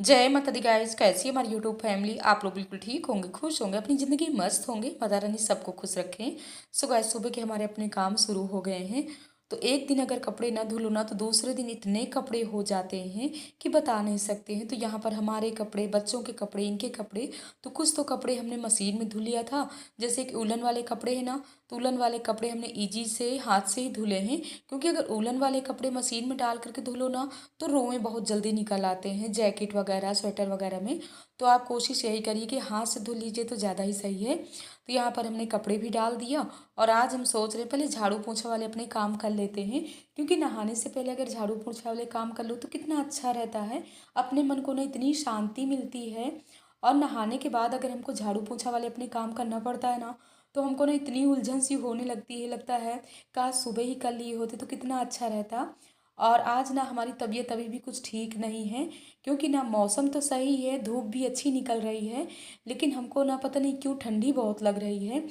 जय माता दी गाइस, कैसी है हमारी यूट्यूब फैमिली। आप लोग बिल्कुल ठीक होंगे, खुश होंगे, अपनी ज़िंदगी मस्त होंगे। माता रानी सबको खुश रखें। सो गाइस, सुबह के हमारे अपने काम शुरू हो गए हैं। तो एक दिन अगर कपड़े ना धुलो ना तो दूसरे दिन इतने कपड़े हो जाते हैं कि बता नहीं सकते हैं। तो यहाँ पर हमारे कपड़े, बच्चों के कपड़े, इनके कपड़े, तो कुछ तो कपड़े हमने मशीन में धुल लिया था। जैसे कि उलन वाले कपड़े हैं ना, तो उलन वाले कपड़े हमने ईजी से हाथ से ही धुले हैं। क्योंकि अगर उलन वाले कपड़े मशीन में डाल करके धुलो ना तो रोएं बहुत जल्दी निकल आते हैं, जैकेट वगैरह, स्वेटर वगैरह में। तो आप कोशिश यही करिए कि हाथ से धुल लीजिए तो ज़्यादा ही सही है। तो यहाँ पर हमने कपड़े भी डाल दिया और आज हम सोच रहे हैं पहले झाड़ू पोछा वाले अपने काम कर लेते हैं। क्योंकि नहाने से पहले अगर झाड़ू पोछा वाले काम कर लो तो कितना अच्छा रहता है। अपने मन को ना इतनी शांति मिलती है। और नहाने के बाद अगर हमको झाड़ू पोछा वाले अपने काम करना पड़ता है ना, तो हमको ना इतनी उलझन सी होने लगती है, लगता है काश सुबह ही कर लिए होते तो कितना अच्छा रहता। और आज ना हमारी तबीयत अभी भी कुछ ठीक नहीं है। क्योंकि ना मौसम तो सही है, धूप भी अच्छी निकल रही है, लेकिन हमको ना पता नहीं क्यों ठंडी बहुत लग रही है।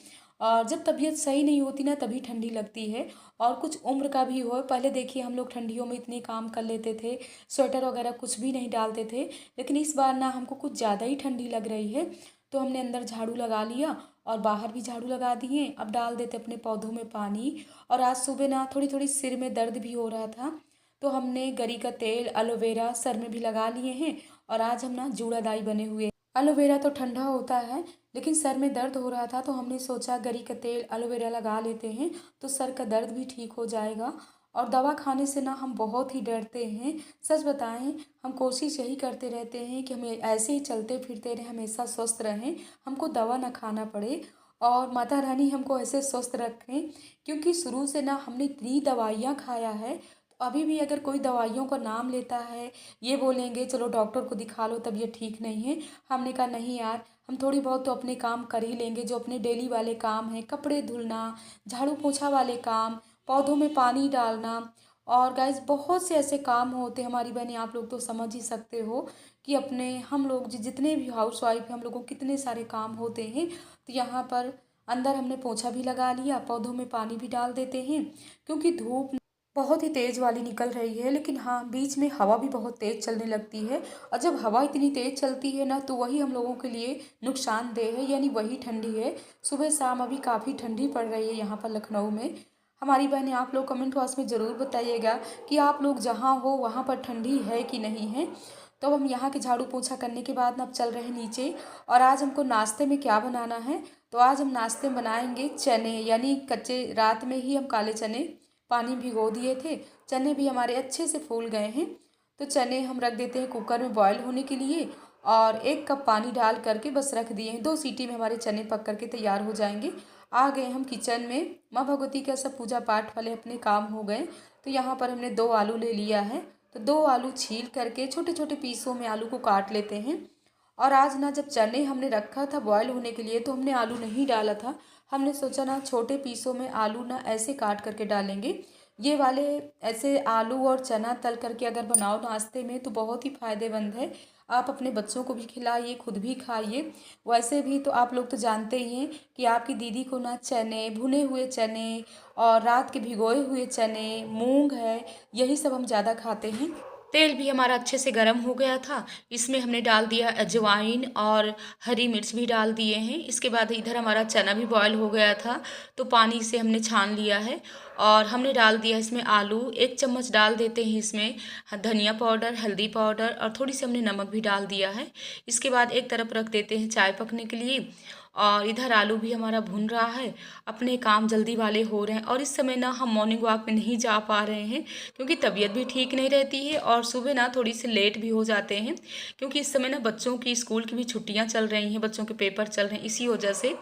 और जब तबीयत सही नहीं होती ना तभी ठंडी लगती है। और कुछ उम्र का भी हो, पहले देखिए हम लोग ठंडियों में इतने काम कर लेते थे, स्वेटर वगैरह कुछ भी नहीं डालते थे। लेकिन इस बार ना हमको कुछ ज़्यादा ही ठंडी लग रही है। तो हमने अंदर झाड़ू लगा लिया और बाहर भी झाड़ू लगा दिए। अब डाल देते अपने पौधों में पानी। और आज सुबह ना थोड़ी थोड़ी सिर में दर्द भी हो रहा था, तो हमने गरी का तेल, एलोवेरा सर में भी लगा लिए हैं। और आज हम ना जूड़ादाई बने हुए। एलोवेरा तो ठंडा होता है, लेकिन सर में दर्द हो रहा था तो हमने सोचा गरी का तेल, एलोवेरा लगा लेते हैं तो सर का दर्द भी ठीक हो जाएगा। और दवा खाने से ना हम बहुत ही डरते हैं। सच बताएं, हम कोशिश यही करते रहते हैं कि हमें ऐसे ही चलते फिरते रहें, हमेशा स्वस्थ रहें, हमको दवा ना खाना पड़े। और माता रानी हमको ऐसे स्वस्थ रखें। क्योंकि शुरू से ना हमने इतनी दवाइयाँ खाया है। तो अभी भी अगर कोई दवाइयों का नाम लेता है, ये बोलेंगे चलो डॉक्टर को दिखा लो, तब ये ठीक नहीं है। हमने कहा नहीं यार, हम थोड़ी बहुत तो अपने काम कर ही लेंगे, जो अपने डेली वाले काम हैं, कपड़े धुलना, झाड़ू पोछा वाले काम, पौधों में पानी डालना। और गाइस बहुत से ऐसे काम होते हैं हमारी बहनें, आप लोग तो समझ ही सकते हो कि अपने हम लोग जितने भी हाउस वाइफ हैं, हम लोगों को कितने सारे काम होते हैं। तो यहाँ पर अंदर हमने पोछा भी लगा लिया, पौधों में पानी भी डाल देते हैं। क्योंकि धूप बहुत ही तेज़ वाली निकल रही है, लेकिन हाँ बीच में हवा भी बहुत तेज़ चलने लगती है। और जब हवा इतनी तेज़ चलती है ना तो वही हम लोगों के लिए नुकसानदेह है, यानी वही ठंडी है। सुबह शाम अभी काफ़ी ठंडी पड़ रही है यहाँ पर लखनऊ में। हमारी बहनें, आप लोग कमेंट बॉक्स में ज़रूर बताइएगा कि आप लोग जहाँ हो वहाँ पर ठंडी है कि नहीं है। तो हम यहाँ के झाड़ू पोछा करने के बाद ना अब चल रहे हैं नीचे। और आज हमको नाश्ते में क्या बनाना है, तो आज हम नाश्ते में बनाएंगे चने, यानी कच्चे, रात में ही हम काले चने पानी भिगो दिए थे। चने भी हमारे अच्छे से फूल गए हैं। तो चने हम रख देते हैं कुकर में बॉयल होने के लिए। और 1 कप पानी डाल करके बस रख दिए हैं, 2 सीटी में हमारे चने पक करके तैयार हो जाएंगे। आ गए हम किचन में, माँ भगवती का सब पूजा पाठ वाले अपने काम हो गए। तो यहाँ पर हमने 2 आलू ले लिया है। तो 2 आलू छील करके छोटे छोटे पीसों में आलू को काट लेते हैं। और आज ना जब चने हमने रखा था बॉयल होने के लिए तो हमने आलू नहीं डाला था। हमने सोचा ना छोटे पीसों में आलू ना ऐसे काट करके डालेंगे। ये वाले ऐसे आलू और चना तल करके अगर बनाओ नाश्ते में तो बहुत ही फ़ायदेमंद है। आप अपने बच्चों को भी खिलाइए, खुद भी खाइए। वैसे भी तो आप लोग तो जानते ही हैं कि आपकी दीदी को ना चने, भुने हुए चने और रात के भिगोए हुए चने, मूंग है, यही सब हम ज़्यादा खाते हैं। तेल भी हमारा अच्छे से गर्म हो गया था। इसमें हमने डाल दिया अजवाइन और हरी मिर्च भी डाल दिए हैं। इसके बाद इधर हमारा चना भी बॉयल हो गया था, तो पानी से हमने छान लिया है। और हमने डाल दिया इसमें आलू, 1 चम्मच डाल देते हैं इसमें धनिया पाउडर, हल्दी पाउडर और थोड़ी सी हमने नमक भी डाल दिया है। इसके बाद एक तरफ रख देते हैं चाय पकने के लिए। और इधर आलू भी हमारा भुन रहा है, अपने काम जल्दी वाले हो रहे हैं। और इस समय ना हम मॉर्निंग वॉक में नहीं जा पा रहे हैं, क्योंकि तबीयत भी ठीक नहीं रहती है और सुबह ना थोड़ी सी लेट भी हो जाते हैं। क्योंकि इस समय ना बच्चों की स्कूल की भी छुट्टियां चल रही हैं, बच्चों के पेपर चल रहे हैं, इसी वजह से।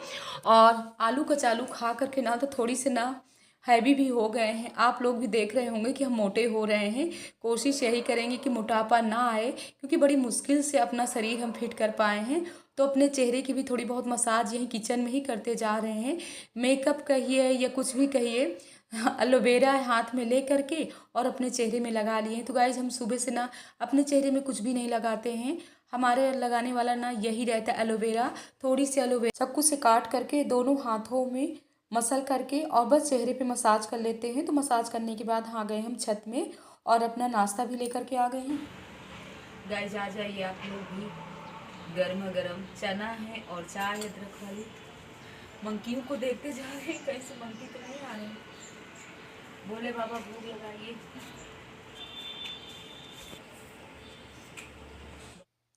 और आलू कचालू खा करके ना तो थोड़ी सी ना हैवी भी हो गए हैं। आप लोग भी देख रहे होंगे कि हम मोटे हो रहे हैं। कोशिश यही करेंगे कि मोटापा ना आए, क्योंकि बड़ी मुश्किल से अपना शरीर हम फिट कर पाए हैं। तो अपने चेहरे की भी थोड़ी बहुत मसाज यहीं किचन में ही करते जा रहे हैं। मेकअप कहिए या कुछ भी कहिए, एलोवेरा हाथ में ले करके और अपने चेहरे में लगा लिए। तो गाइज हम सुबह से ना अपने चेहरे में कुछ भी नहीं लगाते हैं। हमारे लगाने वाला ना यही रहता है एलोवेरा। थोड़ी सी एलोवेरा चाकू से काट करके दोनों हाथों में मसल करके और बस चेहरे पे मसाज कर लेते हैं। तो मसाज करने के बाद आ गए हम छत में और अपना नाश्ता भी लेकर के आ गए हैं। गाइस आ जाइए आप लोग भी। गर्मा गर्म चना है और चाय है अदरक वाली। मंकियों को देखते जा रहे हैं, कहीं से मंकी तो नहीं आ रहे हैं। बोले बाबा भूख लगाइए।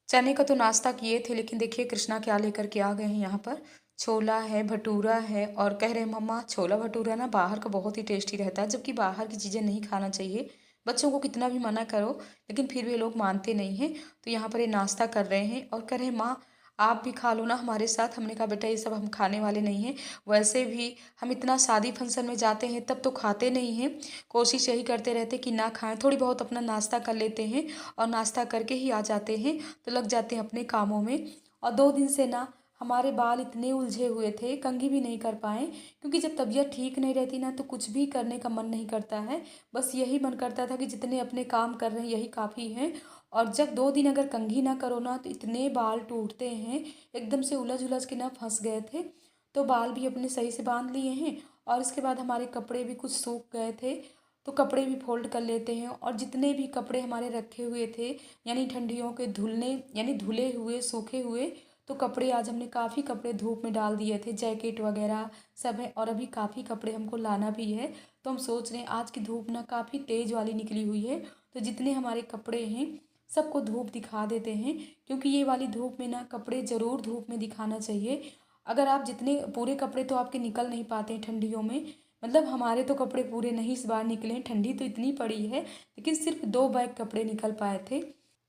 चने का तो नाश्ता किए थे, लेकिन देखिए कृष्णा क्या लेकर के आ गए हैं यहाँ पर। छोला है, भटूरा है, और कह रहे हैं मम्मा छोला भटूरा ना बाहर का बहुत ही टेस्टी रहता है, जबकि बाहर की चीज़ें नहीं खाना चाहिए। बच्चों को कितना भी मना करो, लेकिन फिर भी ये लोग मानते नहीं हैं। तो यहाँ पर ये नाश्ता कर रहे हैं और कह रहे हैं माँ आप भी खा लो ना हमारे साथ। हमने कहा बेटा ये सब हम खाने वाले नहीं हैं। वैसे भी हम इतना शादी फंक्शन में जाते हैं तब तो खाते नहीं हैं, कोशिश यही करते रहते कि ना खाएं। थोड़ी बहुत अपना नाश्ता कर लेते हैं और नाश्ता करके ही आ जाते हैं, तो लग जाते हैं अपने कामों में। और 2 दिन से ना हमारे बाल इतने उलझे हुए थे, कंघी भी नहीं कर पाए, क्योंकि जब तबीयत ठीक नहीं रहती ना तो कुछ भी करने का मन नहीं करता है। बस यही मन करता था कि जितने अपने काम कर रहे हैं यही काफ़ी हैं। और जब 2 दिन अगर कंघी ना करो ना तो इतने बाल टूटते हैं, एकदम से उलझ उलझ के ना फंस गए थे। तो बाल भी अपने सही से बांध लिए हैं, और इसके बाद हमारे कपड़े भी कुछ सूख गए थे, तो कपड़े भी फोल्ड कर लेते हैं। और जितने भी कपड़े हमारे रखे हुए थे, यानी ठंडियों के धुलने, यानी धुले हुए सूखे हुए, तो कपड़े आज हमने काफ़ी कपड़े धूप में डाल दिए थे, जैकेट वगैरह सब है, और अभी काफ़ी कपड़े हमको लाना भी है। तो हम सोच रहे हैं, आज की धूप ना काफ़ी तेज़ वाली निकली हुई है, तो जितने हमारे कपड़े हैं सबको धूप दिखा देते हैं, क्योंकि ये वाली धूप में ना कपड़े ज़रूर धूप में दिखाना चाहिए। अगर आप जितने पूरे कपड़े तो आपके निकल नहीं पाते हैं ठंडियों में, मतलब हमारे तो कपड़े पूरे नहीं इस बार निकले हैं, ठंडी तो इतनी पड़ी है, लेकिन सिर्फ 2 बैग कपड़े निकल पाए थे।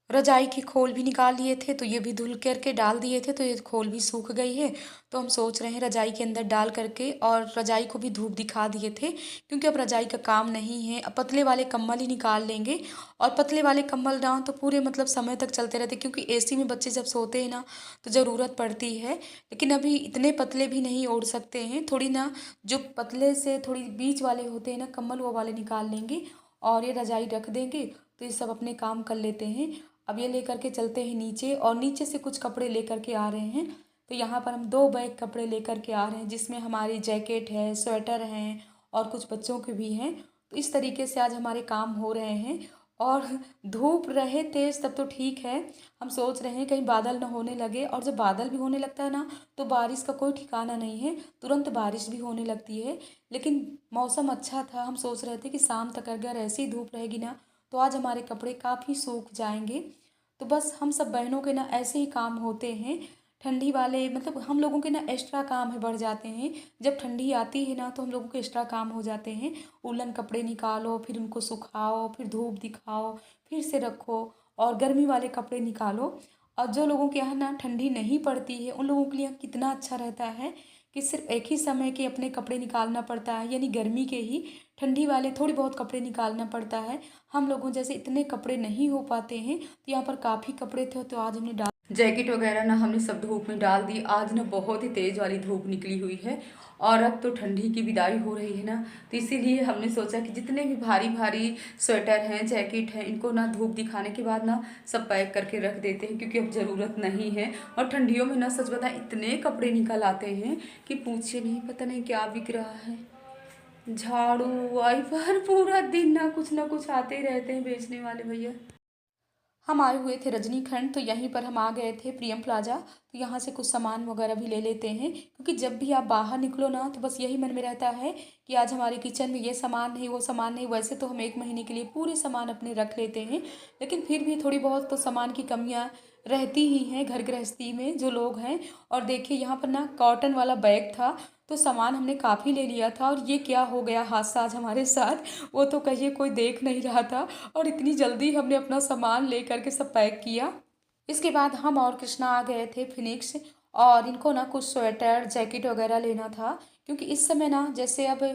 रजाई की खोल भी निकाल लिए थे, तो ये भी धुल करके डाल दिए थे, तो ये खोल भी सूख गई है। तो हम सोच रहे हैं रजाई के अंदर डाल करके, और रजाई को भी धूप दिखा दिए थे, क्योंकि अब रजाई का काम नहीं है। अब पतले वाले कंबल ही निकाल लेंगे, और पतले वाले कंबल ना तो पूरे मतलब समय तक चलते रहते, क्योंकि एसी में बच्चे जब सोते हैं ना तो ज़रूरत पड़ती है। लेकिन अभी इतने पतले भी नहीं ओढ़ सकते हैं, थोड़ी ना जो पतले से थोड़ी बीच वाले होते हैं ना कंबल, वो वाले निकाल लेंगे और ये रजाई रख देंगे, तो ये सब अपने काम कर लेते हैं। अब ये लेकर के चलते हैं नीचे, और नीचे से कुछ कपड़े लेकर के आ रहे हैं। तो यहाँ पर हम 2 बैग कपड़े लेकर के आ रहे हैं, जिसमें हमारी जैकेट है, स्वेटर हैं, और कुछ बच्चों के भी हैं। तो इस तरीके से आज हमारे काम हो रहे हैं। और धूप रहे तेज तब तो ठीक है, हम सोच रहे हैं कहीं बादल ना होने लगे, और जब बादल भी होने लगता है ना तो बारिश का कोई ठिकाना नहीं है, तुरंत बारिश भी होने लगती है। लेकिन मौसम अच्छा था, हम सोच रहे थे कि शाम तक अगर ऐसी ही धूप रहेगी ना तो आज हमारे कपड़े काफ़ी सूख जाएंगे। तो बस हम सब बहनों के ना ऐसे ही काम होते हैं, ठंडी वाले मतलब हम लोगों के ना एक्स्ट्रा काम है बढ़ जाते हैं। जब ठंडी आती है ना तो हम लोगों के एक्स्ट्रा काम हो जाते हैं। उलन कपड़े निकालो, फिर उनको सुखाओ, फिर धूप दिखाओ, फिर से रखो, और गर्मी वाले कपड़े निकालो। और जो लोगों के यहाँ ना ठंडी नहीं पड़ती है उन लोगों के लिए कितना अच्छा रहता है कि सिर्फ एक ही समय के अपने कपड़े निकालना पड़ता है, यानी गर्मी के ही ठंडी वाले थोड़ी बहुत कपड़े निकालना पड़ता है। हम लोगों जैसे इतने कपड़े नहीं हो पाते हैं, तो यहाँ पर काफ़ी कपड़े थे, तो आज हमने डाल जैकेट वगैरह ना हमने सब धूप में डाल दी। आज ना बहुत ही तेज़ वाली धूप निकली हुई है, और अब तो ठंडी की विदाई हो रही है ना, तो इसीलिए हमने सोचा कि जितने भी भारी भारी स्वेटर हैं, जैकेट हैं, इनको ना धूप दिखाने के बाद ना सब पैक करके रख देते हैं, क्योंकि अब ज़रूरत नहीं है। और ठंडियों में ना सच बताएं इतने कपड़े निकल आते हैं कि पूछिए नहीं, पता नहीं क्या बिक रहा है। झाड़ू वाइपर पूरा दिन ना कुछ आते ही रहते हैं बेचने वाले भैया। हम आए हुए थे रजनीखंड, तो यहीं पर हम आ गए थे प्रियम प्लाजा, तो यहाँ से कुछ सामान वगैरह भी ले लेते हैं, क्योंकि जब भी आप बाहर निकलो ना तो बस यही मन में रहता है कि आज हमारे किचन में ये सामान नहीं, वो सामान नहीं। वैसे तो हम 1 महीने के लिए पूरे सामान अपने रख लेते हैं, लेकिन फिर भी थोड़ी बहुत तो सामान की कमियाँ रहती ही हैं घर गृहस्थी में जो लोग हैं। और देखिए यहाँ पर ना कॉटन वाला बैग था, तो सामान हमने काफ़ी ले लिया था, और ये क्या हो गया हादसा आज हमारे साथ, वो तो कहिए कोई देख नहीं रहा था, और इतनी जल्दी हमने अपना सामान ले करके सब पैक किया। इसके बाद हम और कृष्णा आ गए थे फिनिक्स, और इनको ना कुछ स्वेटर जैकेट वगैरह लेना था, क्योंकि इस समय ना जैसे अब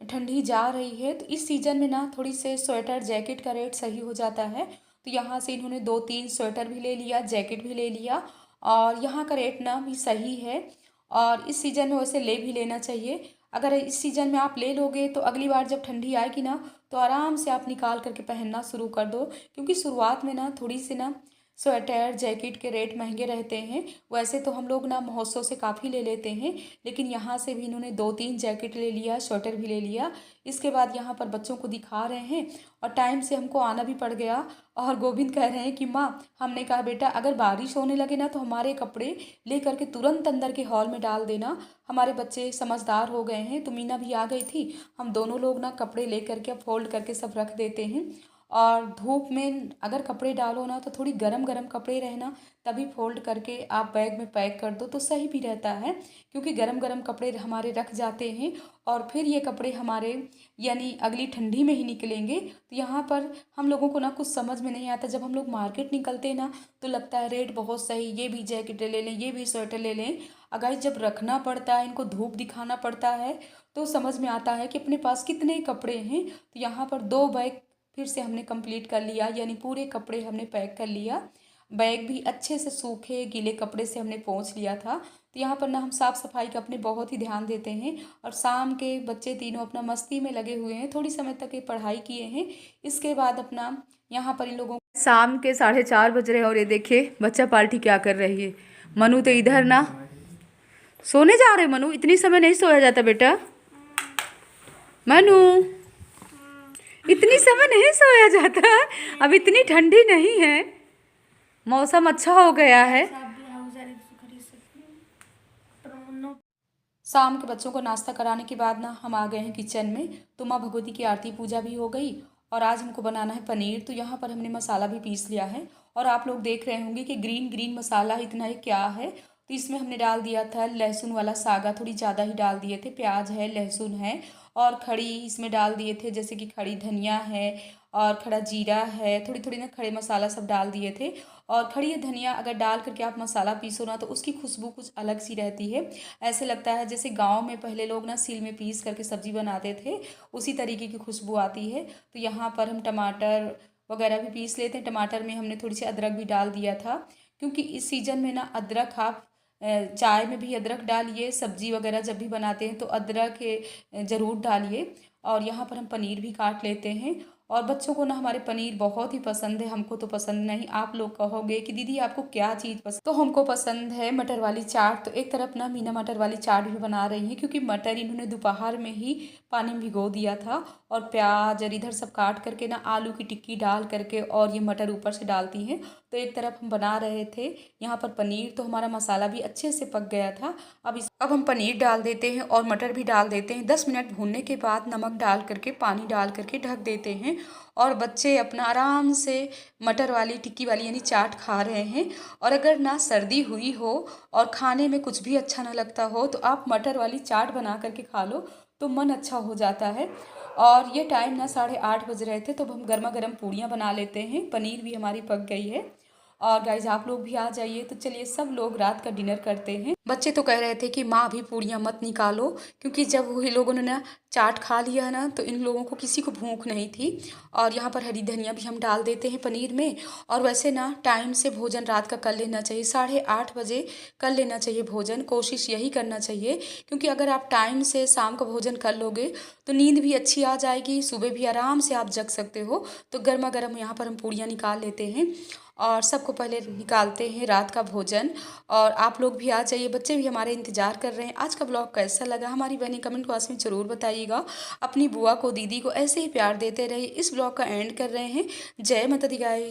ठंडी जा रही है, तो इस सीज़न में ना थोड़ी से स्वेटर जैकेट का रेट सही हो जाता है। तो यहाँ से इन्होंने 2-3 स्वेटर भी ले लिया, जैकेट भी ले लिया, और यहाँ का रेट ना भी सही है। और इस सीज़न में वैसे ले भी लेना चाहिए। अगर इस सीज़न में आप ले लोगे तो अगली बार जब ठंडी आएगी ना तो आराम से आप निकाल करके पहनना शुरू कर दो, क्योंकि शुरुआत में ना थोड़ी सी ना स्वेटर जैकेट के रेट महंगे रहते हैं। वैसे तो हम लोग ना महोत्सव से काफ़ी ले लेते हैं, लेकिन यहाँ से भी इन्होंने 2-3 जैकेट ले लिया, स्वेटर भी ले लिया। इसके बाद यहाँ पर बच्चों को दिखा रहे हैं और टाइम से हमको आना भी पड़ गया। और गोविंद कह रहे हैं कि माँ, हमने कहा बेटा अगर बारिश होने लगे ना तो हमारे कपड़े ले करके तुरंत अंदर के हॉल में डाल देना। हमारे बच्चे समझदार हो गए हैं। तो मीना भी आ गई थी। हम दोनों लोग ना कपड़े ले करके अब फोल्ड करके सब रख देते हैं। और धूप में अगर कपड़े डालो ना तो थोड़ी गरम गरम कपड़े रहना, तभी फोल्ड करके आप बैग में पैक कर दो तो सही भी रहता है, क्योंकि गरम गरम कपड़े हमारे रख जाते हैं और फिर ये कपड़े हमारे यानी अगली ठंडी में ही निकलेंगे। तो यहाँ पर हम लोगों को ना कुछ समझ में नहीं आता। जब हम लोग मार्केट निकलते हैं ना तो लगता है रेट बहुत सही, ये भी जैकेट ले लें, ये भी स्वेटर ले लें। अगर जब रखना पड़ता है, इनको धूप दिखाना पड़ता है, तो समझ में आता है कि अपने पास कितने कपड़े हैं। तो यहाँ पर 2 बैग फिर से हमने कंप्लीट कर लिया, यानी पूरे कपड़े हमने पैक कर लिया। बैग भी अच्छे से सूखे गीले कपड़े से हमने पोंछ लिया था। तो यहाँ पर ना हम साफ़ सफाई का अपने बहुत ही ध्यान देते हैं। और शाम के बच्चे तीनों अपना मस्ती में लगे हुए हैं, थोड़ी समय तक ये पढ़ाई किए हैं। इसके बाद अपना यहाँ पर इन लोगों शाम के 4:30 बज रहे हैं और ये देखिए बच्चा पार्टी क्या कर रही है। मनु तो इधर ना सोने जा रहे। मनु, इतनी समय नहीं सोया जाता बेटा। मनु, इतनी समय नहीं सोया जाता। अब इतनी ठंडी नहीं है, मौसम अच्छा हो गया है। शाम के बच्चों को नाश्ता कराने के बाद ना हम आ गए हैं किचन में। तो माँ भगवती की आरती पूजा भी हो गई और आज हमको बनाना है पनीर। तो यहाँ पर हमने मसाला भी पीस लिया है और आप लोग देख रहे होंगे कि ग्रीन ग्रीन मसाला इतना ही क्या है। तो इसमें हमने डाल दिया था लहसुन वाला सागा, थोड़ी ज़्यादा ही डाल दिए थे। प्याज है, लहसुन है और खड़ी इसमें डाल दिए थे, जैसे कि खड़ी धनिया है और खड़ा जीरा है, थोड़ी थोड़ी ना खड़े मसाला सब डाल दिए थे। और खड़ी धनिया अगर डाल करके आप मसाला पीसो ना तो उसकी खुशबू कुछ अलग सी रहती है। ऐसे लगता है जैसे गांव में पहले लोग ना सील में पीस करके सब्जी बनाते थे, उसी तरीके की खुशबू आती है। तो यहाँ पर हम टमाटर वगैरह भी पीस लेते हैं। टमाटर में हमने थोड़ी सी अदरक भी डाल दिया था, क्योंकि इस सीज़न में ना अदरक आप चाय में भी अदरक डालिए, सब्जी वगैरह जब भी बनाते हैं तो अदरक ज़रूर डालिए। और यहाँ पर हम पनीर भी काट लेते हैं और बच्चों को ना हमारे पनीर बहुत ही पसंद है। हमको तो पसंद नहीं। आप लोग कहोगे कि दीदी आपको क्या चीज़ पसंद, तो हमको पसंद है मटर वाली चाट। तो एक तरफ ना मीना मटर वाली चाट भी बना रही हैं, क्योंकि मटर इन्होंने दोपहर में ही पानी में भिगो दिया था और प्याज और इधर सब काट करके ना आलू की टिक्की डाल करके और ये मटर ऊपर से डालती हैं। तो एक तरफ हम बना रहे थे यहाँ पर पनीर। तो हमारा मसाला भी अच्छे से पक गया था। अब हम पनीर डाल देते हैं और मटर भी डाल देते हैं। 10 मिनट भूनने के बाद नमक डाल करके पानी डाल करके ढक देते हैं और बच्चे अपना आराम से मटर वाली टिक्की वाली यानी चाट खा रहे हैं। और अगर ना सर्दी हुई हो और खाने में कुछ भी अच्छा ना लगता हो तो आप मटर वाली चाट बना करके खा लो तो मन अच्छा हो जाता है। और ये टाइम ना 8:30 बज रहे थे, तो हम गर्मा गर्म पूड़ियाँ बना लेते हैं। पनीर भी हमारी पक गई है। और गाइज आप लोग भी आ जाइए। तो चलिए सब लोग रात का डिनर करते हैं। बच्चे तो कह रहे थे कि माँ अभी पूड़ियाँ मत निकालो, क्योंकि जब वही लोगों ने ना चाट खा लिया ना तो इन लोगों को किसी को भूख नहीं थी। और यहाँ पर हरी धनिया भी हम डाल देते हैं पनीर में। और वैसे ना टाइम से भोजन रात का कर लेना चाहिए, 8:30 बजे कर लेना चाहिए भोजन। कोशिश यही करना चाहिए, क्योंकि अगर आप टाइम से शाम का भोजन कर लोगे तो नींद भी अच्छी आ जाएगी, सुबह भी आराम से आप जग सकते हो। तो गर्मा गर्म यहाँ पर हम पूड़ियाँ निकाल लेते हैं और सबको पहले निकालते हैं रात का भोजन। और आप लोग भी आ जाइए, बच्चे भी हमारे इंतज़ार कर रहे हैं। आज का ब्लॉग कैसा लगा हमारी बहनी कमेंट बॉक्स में ज़रूर बताइएगा। अपनी बुआ को दीदी को ऐसे ही प्यार देते रहिए। इस ब्लॉग का एंड कर रहे हैं। जय माता दी गाइस।